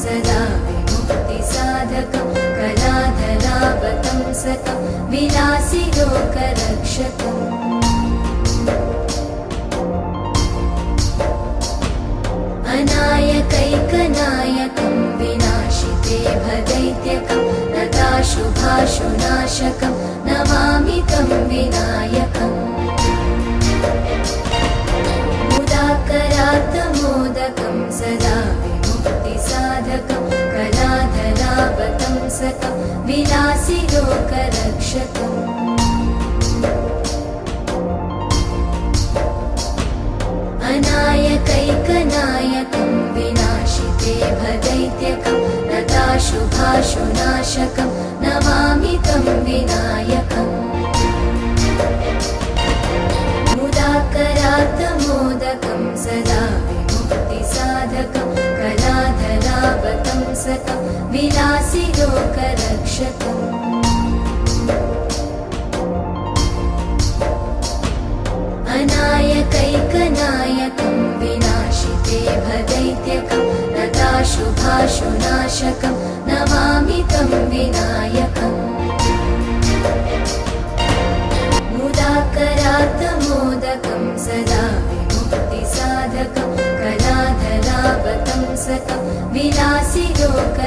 सदा विमुक्तिसाधकं कलाधरावतंसकं विलासिलोकरक्षकम् अनायकैकनायकं विनाशिते भदैत्यकं नताशुभाशुनाशकं नमामि तं विनायकम् मुदाकरात्तमोदकं सदा विमुक्तिसाधकं कलाधरावतंसकं विलासिलोकरक्षकम् अनायकैकनायकं विनाशिते भदैत्यकं नताशुभाशुनाशकं नमामि तं विनायकम् मुदाकरात्तमोदकं सदा विमुक्तिसाधकं कलाधरावतंसकं विलासिलोकरक्षकम् अनायकैकनायकं विनाशिते भदैत्यकं नताशुभाशुनाशकं नमामि तं विनायकम् मुदाकरात्तमोदकं सदा विमुक्तिसाधकं कलाधरावतंसकं विलासिलोक